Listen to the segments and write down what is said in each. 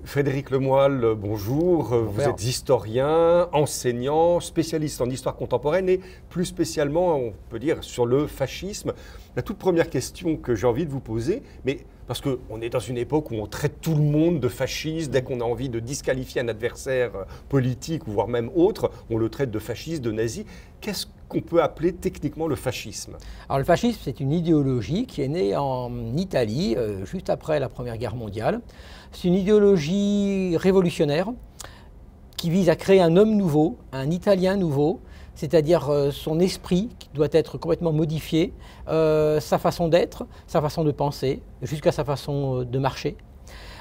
Frédéric Lemoyle, bonjour. Vous êtes historien, enseignant, spécialiste en histoire contemporaine et plus spécialement, on peut dire, sur le fascisme. La toute première question que j'ai envie de vous poser, mais parce qu'on est dans une époque où on traite tout le monde de fasciste, dès qu'on a envie de disqualifier un adversaire politique, voire même autre, on le traite de fasciste, de nazi. Qu'est-ce qu'on peut appeler techniquement le fascisme? Alors le fascisme, c'est une idéologie qui est née en Italie, juste après la Première Guerre mondiale. C'est une idéologie révolutionnaire qui vise à créer un homme nouveau, un Italien nouveau, c'est-à-dire son esprit qui doit être complètement modifié, sa façon d'être, sa façon de penser, jusqu'à sa façon de marcher.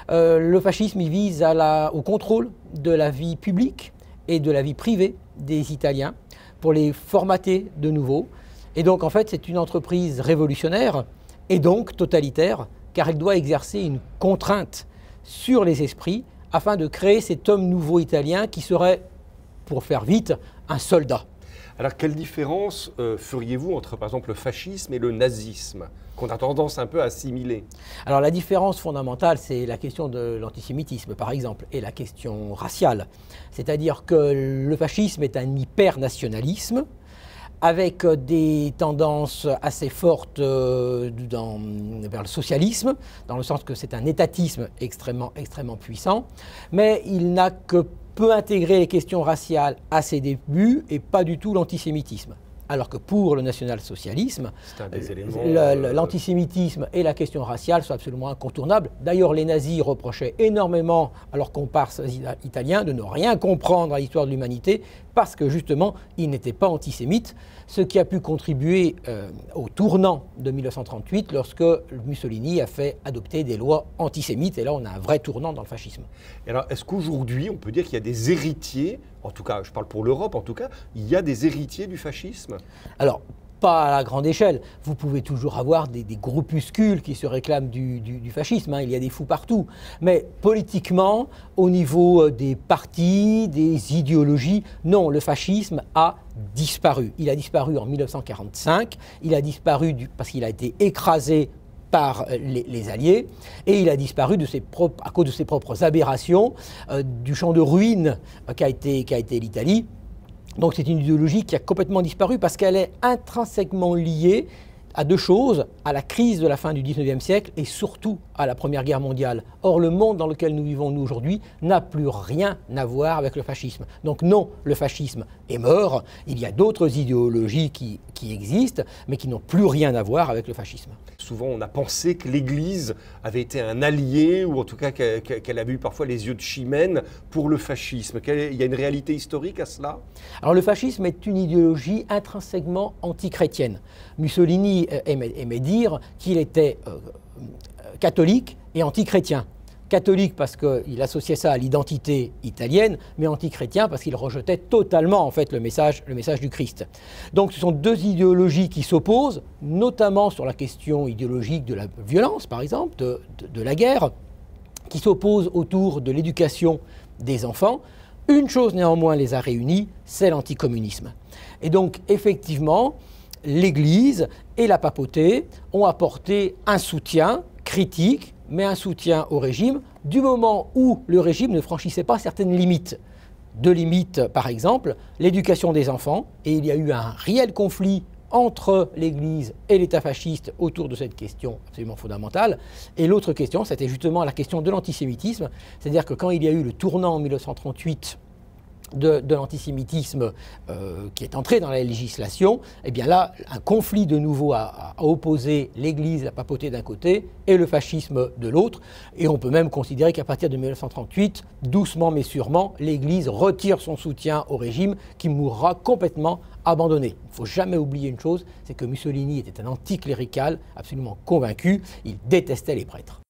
Le fascisme, il vise au contrôle de la vie publique et de la vie privée des Italiens pour les formater de nouveau. Et donc, en fait, c'est une entreprise révolutionnaire et donc totalitaire, car elle doit exercer une contrainte sur les esprits afin de créer cet homme nouveau italien qui serait, pour faire vite, un soldat. Alors, quelle différence feriez-vous entre, par exemple, le fascisme et le nazisme, qu'on a tendance un peu à assimiler? Alors, la différence fondamentale, c'est la question de l'antisémitisme, par exemple, et la question raciale. C'est-à-dire que le fascisme est un hyper-nationalisme, avec des tendances assez fortes vers le socialisme, dans le sens que c'est un étatisme extrêmement puissant, mais il n'a que peu intégré les questions raciales à ses débuts et pas du tout l'antisémitisme. Alors que pour le national-socialisme, l'antisémitisme et la question raciale sont absolument incontournables. D'ailleurs, les nazis reprochaient énormément à leurs comparses italiens de ne rien comprendre à l'histoire de l'humanité parce que justement, ils n'étaient pas antisémites, ce qui a pu contribuer au tournant de 1938 lorsque Mussolini a fait adopter des lois antisémites. Et là, on a un vrai tournant dans le fascisme. Et alors, est-ce qu'aujourd'hui, on peut dire qu'il y a des héritiers, en tout cas, je parle pour l'Europe en tout cas, il y a des héritiers du fascisme? Alors, pas à la grande échelle. Vous pouvez toujours avoir des groupuscules qui se réclament du fascisme, hein. Il y a des fous partout. Mais politiquement, au niveau des partis, des idéologies, non, le fascisme a disparu. Il a disparu en 1945, il a disparu parce qu'il a été écrasé par les Alliés, et il a disparu à cause de ses propres aberrations, du champ de ruines qu'a été l'Italie. Donc c'est une idéologie qui a complètement disparu parce qu'elle est intrinsèquement liée à deux choses, à la crise de la fin du XIXe siècle et surtout à la Première Guerre mondiale. Or, le monde dans lequel nous vivons, nous, aujourd'hui, n'a plus rien à voir avec le fascisme. Donc non, le fascisme est mort, il y a d'autres idéologies qui existent, mais qui n'ont plus rien à voir avec le fascisme. Souvent, on a pensé que l'Église avait été un allié, ou en tout cas qu'elle avait eu parfois les yeux de chimène pour le fascisme. Il y a une réalité historique à cela? Alors le fascisme est une idéologie intrinsèquement antichrétienne. Mussolini aimait dire qu'il était catholique et antichrétien. Catholique parce qu'il associait ça à l'identité italienne, mais antichrétien parce qu'il rejetait totalement en fait le message du Christ. Donc ce sont deux idéologies qui s'opposent, notamment sur la question idéologique de la violence, par exemple, de la guerre, qui s'opposent autour de l'éducation des enfants. Une chose néanmoins les a réunis, c'est l'anticommunisme. Et donc effectivement, l'Église et la papauté ont apporté un soutien critique, mais un soutien au régime, du moment où le régime ne franchissait pas certaines limites. Deux limites, par exemple, l'éducation des enfants, et il y a eu un réel conflit entre l'Église et l'État fasciste autour de cette question absolument fondamentale. Et l'autre question, c'était justement la question de l'antisémitisme, c'est-à-dire que quand il y a eu le tournant en 1938 de l'antisémitisme qui est entré dans la législation, eh bien là, un conflit de nouveau a opposé l'Église, la papauté d'un côté, et le fascisme de l'autre. Et on peut même considérer qu'à partir de 1938, doucement mais sûrement, l'Église retire son soutien au régime qui mourra complètement abandonné. Il ne faut jamais oublier une chose, c'est que Mussolini était un anticlérical absolument convaincu, il détestait les prêtres.